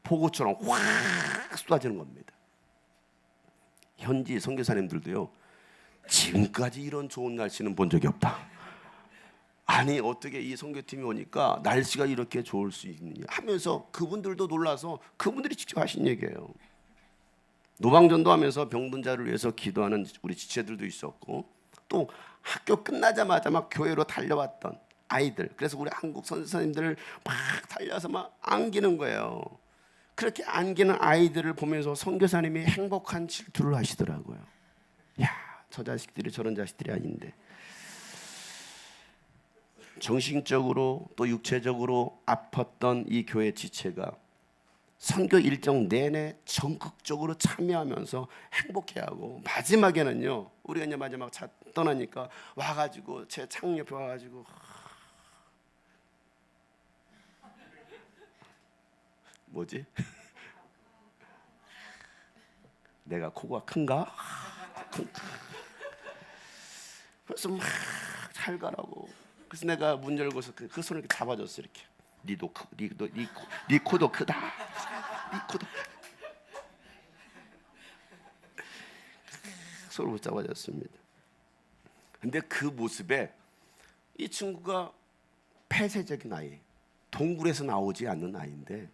Speaker 1: 폭우처럼 확 쏟아지는 겁니다. 현지 선교사님들도요, 지금까지 이런 좋은 날씨는 본 적이 없다. 아니, 어떻게 이 선교팀이 오니까 날씨가 이렇게 좋을 수 있느냐 하면서 그분들도 놀라서 그분들이 직접 하신 얘기예요. 노방전도 하면서 병든 자를 위해서 기도하는 우리 지체들도 있었고, 또 학교 끝나자마자 막 교회로 달려왔던 아이들, 그래서 우리 한국 선생님들을 막 달려서 막 안기는 거예요. 그렇게 안기는 아이들을 보면서 선교사님이 행복한 질투를 하시더라고요. 야, 저 자식들이 저런 자식들이 아닌데. 정신적으로 또 육체적으로 아팠던 이 교회 지체가 선교 일정 내내 적극적으로 참여하면서 행복해하고, 마지막에는요, 우리가 이제 마지막 차 떠나니까 와가지고 제 창 옆에 와가지고 뭐지? 내가 코가 큰가? 그래서 막 잘 가라고. 그래서 내가 문 열고서 그 손을 이렇게 잡아줬어. 이렇게. 네 코도 크다. 네 코도. 손을 붙잡아줬습니다. 근데 그 모습에 이 친구가 폐쇄적인 아이, 동굴에서 나오지 않는 아이인데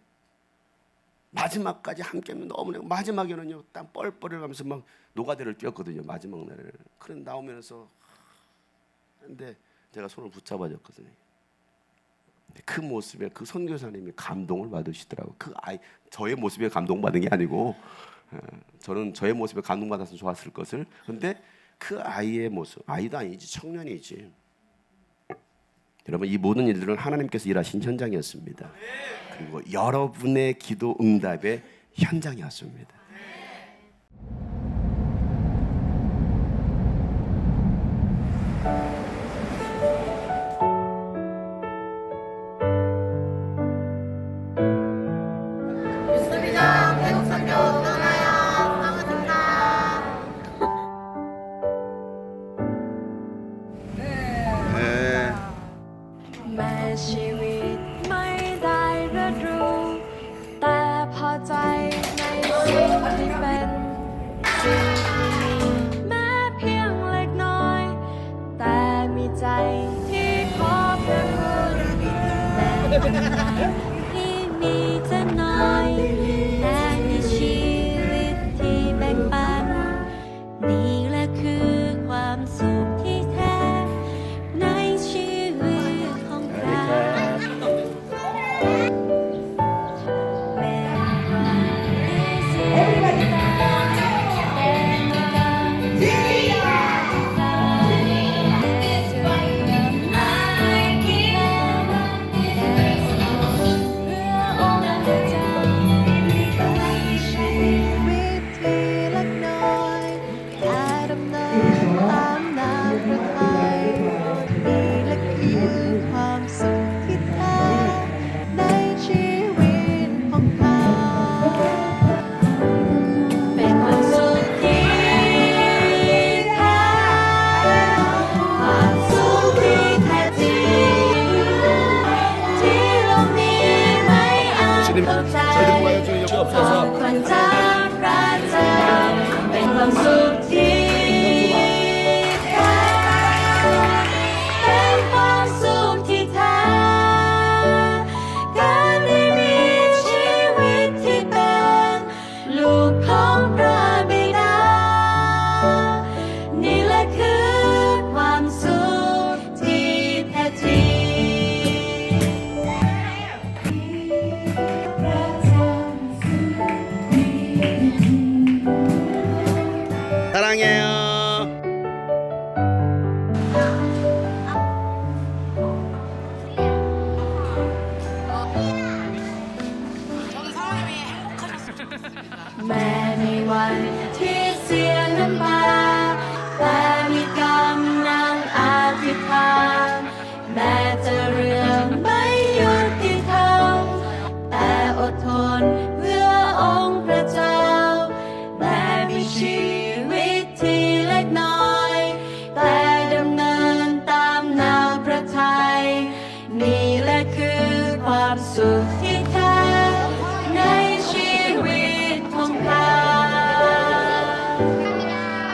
Speaker 1: 마지막까지 함께하면 너무나, 마지막에는요 땀 뻘뻘 가면서 막 노가다를 뛰었거든요. 마지막 날에. 그런 나오면서, 근데 제가 손을 붙잡아줬거든요. 그 모습에 그 선교사님이 감동을 받으시더라고요. 그 아이, 저의 모습에 감동받은 게 아니고, 저는 저의 모습에 감동받아서 좋았을 것을. 근데 그 아이의 모습, 아이도 아니지, 청년이지. 여러분, 이 모든 일들은 하나님께서 일하신 현장이었습니다. 그리고 여러분의 기도 응답의 현장이었습니다.
Speaker 3: เนินตามน้ำพระทัยนี่แหละคือความสุขที่แท้ในชีวิตของเขาเป็นความสุขที่แท้ความสุขที่แท้จริงที่โลกนี้ไม่อาจเข้าใจของคนจากพระเจ้าเป็นความสุขที่แท้เป็นความสุขที่แท้การได้มีชีวิตที่เป็นลูกของพระบิดานี่แหละคือความสุขที่แท้จริง
Speaker 1: 사랑해요.
Speaker 3: แม้ในวันที่เสียน้ำตาแต่มีกำลังอธิษฐานแม้จะเรื่องไม่ยุติธรรมแต่อดทนเพื่อองค์พระเจ้าแม้มีชีวิตที่เล็กน้อยแต่ดำเนินตามแนวพระทัยนี่แหละคือความสุขที่แท้ในชีวิตของเขา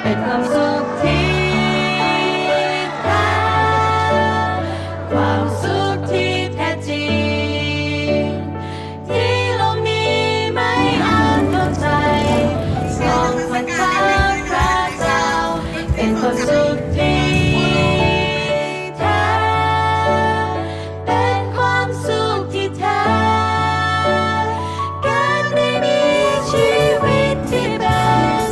Speaker 3: เป็นความสุขที่แท้ความสุขที่แท้จริงที่โลกนี้ไม่อาจเข้าใจของพระเจ้าพระเจ้าเป็นความสุขที่แท้เป็นความสุขที่แท้การได้มีชีวิตที่เป็น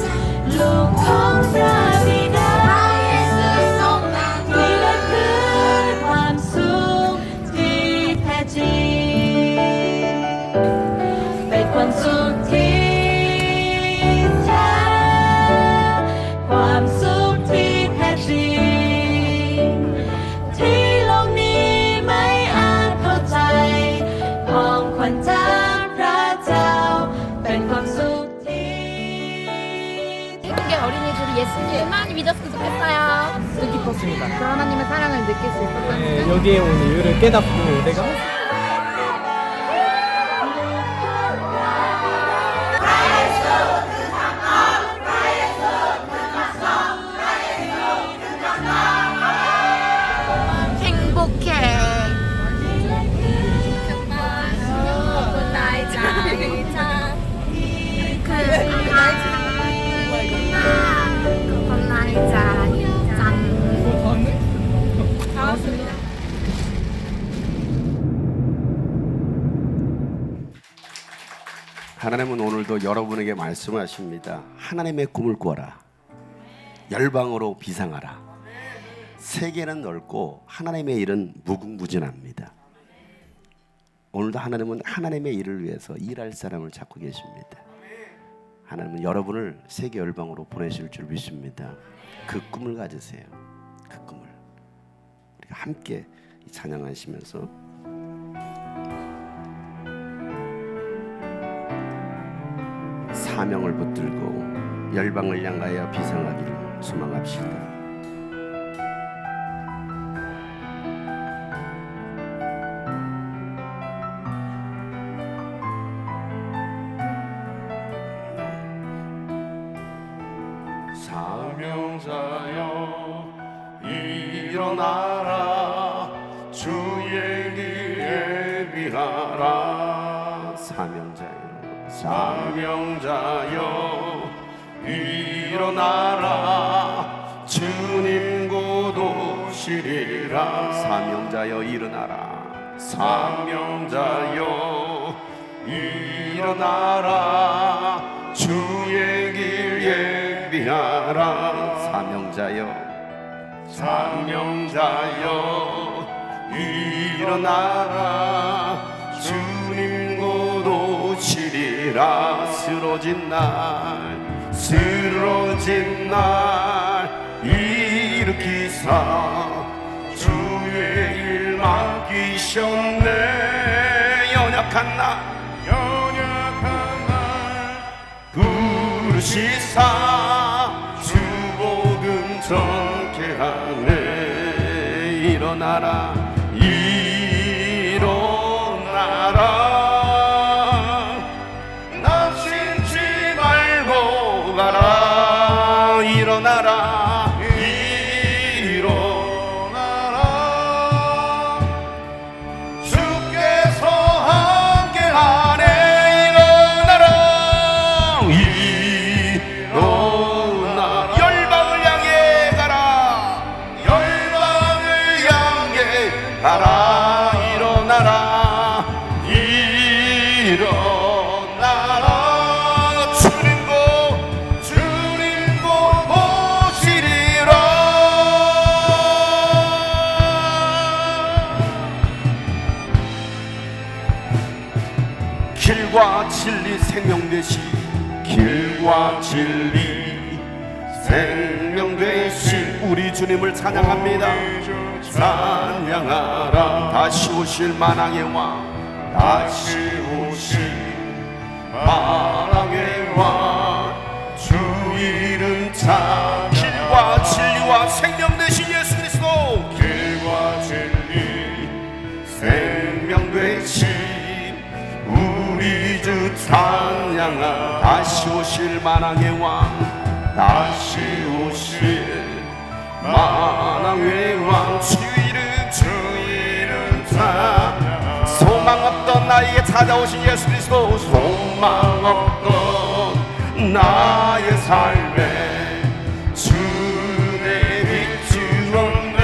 Speaker 3: ลูกของพระบิดานี่แหละคือความสุขที่แท้จริงเป็นความสุขที่แท้ความสุขที่แท้จริงที่โลกนี้ไม่อาจเข้าใจของขวัญจากพระเจ้าเป็นความสุขที่
Speaker 4: 한국의 어린이들이 예수님을 많이 믿었으면 좋겠어요.
Speaker 5: 뜻깊었습니다.
Speaker 4: 그 하나님의 사랑을 느낄 수 있었다는
Speaker 5: 네, 여기에 온 이유를 깨닫고 내가
Speaker 4: 행복해. 굿나잇
Speaker 1: 하나님은 오늘도 여러분에게 말씀하십니다. 하나님의 꿈을 꾸어라. 열방으로 비상하라. 세계는 넓고 하나님의 일은 무궁무진합니다. 오늘도 하나님은 하나님의 일을 위해서 일할 사람을 찾고 계십니다. 하나님은 여러분을 세계 열방으로 보내실 줄 믿습니다. 그 꿈을 가지세요. 그 꿈을. 우리가 함께 찬양하시면서 사명을 붙들고 열방을 향하여 비상하기를 소망합시다.
Speaker 2: 사명자여 일어나라 주의 길에 비하라 사명자여 일어나라 주님 곧 오시리라
Speaker 1: 사명자여 일어나라
Speaker 2: 사명자여 일어나라 주의 길 예비하라 사명자여 일어나라 주님 곧 오시리라 쓰러진 날 주의 일 맡기셨네.
Speaker 1: 연약한 나
Speaker 2: 부르시사 주복음 전케 하네.
Speaker 1: 일어나라
Speaker 2: 일어나라. 낙심치 말고 가라.
Speaker 1: 일어나라
Speaker 2: 일어나라. 주께서 함께하네. 일어나라. 일어나라.
Speaker 1: 열방을 향해 가라
Speaker 2: 열방을 향해 가라.
Speaker 1: 일어나라
Speaker 2: 일어나라. 주님 곧 오시리라.
Speaker 1: 길과 진리 생명 되시
Speaker 2: 길과 진리 생명 되신
Speaker 1: 우리 주님을 찬양합니다.
Speaker 2: 찬양하라.
Speaker 1: 다시 오실 만왕의 왕
Speaker 2: 다시 오실 만왕의 왕 주 이름 찬양.
Speaker 1: 길과 진리와 생명 되신 예수 그리스도
Speaker 2: 길과 진리 생명 되신 우리 주 찬양하라.
Speaker 1: 다시 오실 만왕의 왕
Speaker 2: 다시 오실 만왕의 왕 주 이름 찬양.
Speaker 1: 소망 없던 나에게 찾아오신 예수 그리스도
Speaker 2: 소망 없던 나의 삶에 주의 비추었네.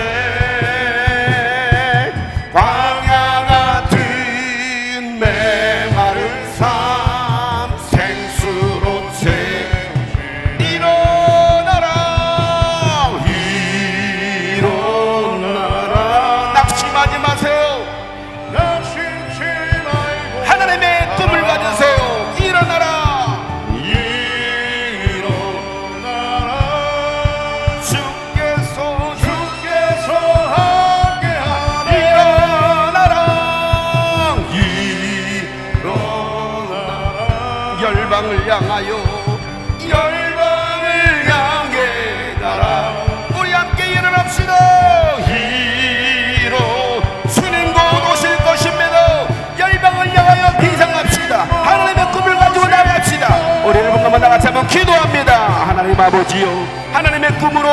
Speaker 2: 광야 같은 메마른 삶 생수로 채우신.
Speaker 1: 일어나라
Speaker 2: 일어나라.
Speaker 1: 낙심하지 마세요.
Speaker 2: 낙심치 말고
Speaker 1: 하나님의 꿈을 가지세요. 일어나라
Speaker 2: 일어나라. 주께서 함께하네.
Speaker 1: 일어나라
Speaker 2: 일어나라.
Speaker 1: 열방을 향하여
Speaker 2: 열방을 향해 가라.
Speaker 1: 우리 함께 일어납시다. 주님 곧 오실 것입니다. 열방을 향하여 비상합시다. 하나님의 꿈을 가지고 나갑시다. 우리 1분간만 나같이 한번 기도합니다. 하나님 아버지요, 하나님의 꿈으로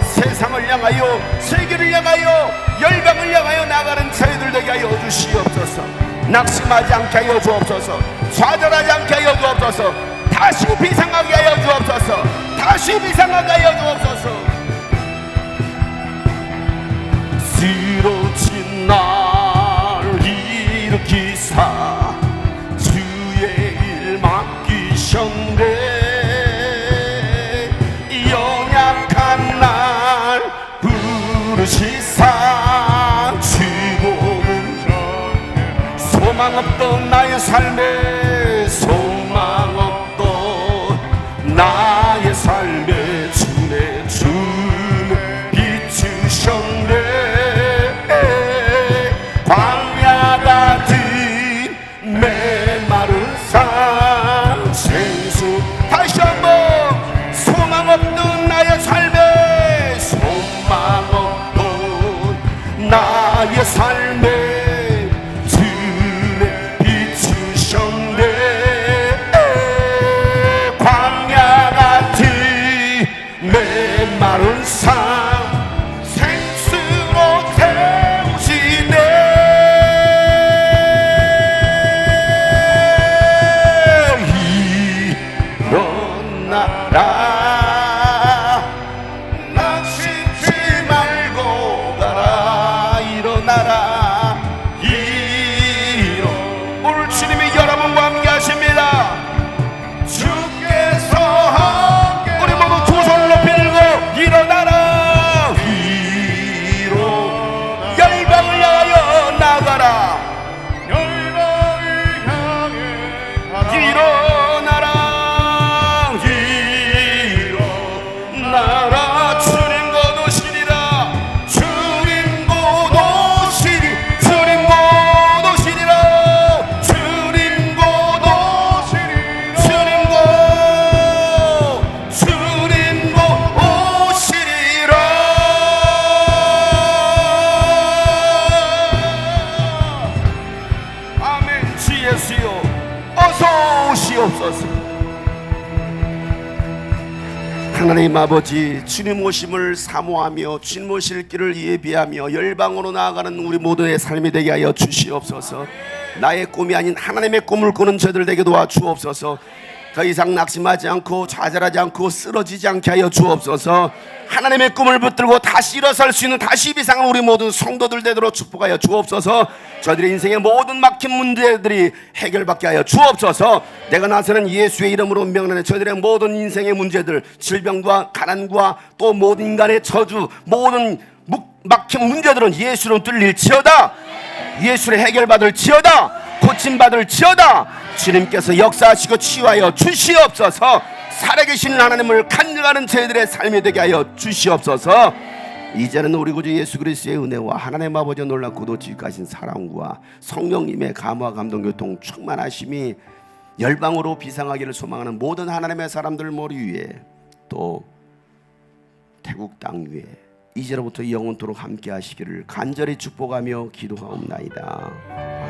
Speaker 1: 세상을 향하여 세계를 향하여 열방을 향하여 나가는 저희들 되게 하여 주시옵소서. 낙심하지 않게 하여 주옵소서. 좌절하지 않게 하여 주옵소서. 다시 비상하게 하여 주옵소서. 다시 비상하게 하여 주옵소서.
Speaker 2: 쓰러진 날 일으키사 주의 일 맡기셨네. 연약한 날 부르시사 주복음 전해.
Speaker 1: 소망 없던 나의 삶에
Speaker 2: 소망 없던 나의 삶에 주는 비추셨네. 광야 같은 메마른 삶 생수.
Speaker 1: 다시 한번 소망 없던 나의 삶에
Speaker 2: 소망 없던 나의 삶에 주는 비추셨네. 광야 같은 메마른 삶 생수로 태우시네. 일어나라. 낙심치 말고 가라. 일어나라. 오늘 주님이 여러분과 함께 하십니다. 주께서 함께.
Speaker 1: 우리 모두 두 손을 높이 들고 일어나라 하나님 아버지, 주님 오심을 사모하며 주님 오실 길을 예비하며 열방으로 나아가는 우리 모두의 삶이 되게 하여 주시옵소서. 나의 꿈이 아닌 하나님의 꿈을 꾸는 저들 되게 도와주옵소서. 더 이상 낙심하지 않고 좌절하지 않고 쓰러지지 않게 하여 주옵소서. 하나님의 꿈을 붙들고 다시 일어설 수 있는 다시 비상한 우리 모든 성도들 되도록 축복하여 주옵소서. 저들의 인생의 모든 막힌 문제들이 해결받게 하여 주옵소서. 내가 나서는 예수의 이름으로 명하는 저들의 모든 인생의 문제들, 질병과 가난과 또 모든 인간의 저주, 모든 막힌 문제들은 예수로 뚫릴지어다. 예수를 해결받을지어다. 고침받을지어다. 주님께서 역사하시고 치유하여 주시옵소서. 살아계신 하나님을 간증하는 저희들의 삶이 되게 하여 주시옵소서. 이제는 우리 구주 예수 그리스도의 은혜와 하나님 아버지의 놀랍고도 지극하신 사랑과 성령님의 감화 감동 교통 충만하심이 열방으로 비상하기를 소망하는 모든 하나님의 사람들 머리 위에 또 태국 땅 위에 이제로부터 영원토록 함께 하시기를 간절히 축복하며 기도하옵나이다.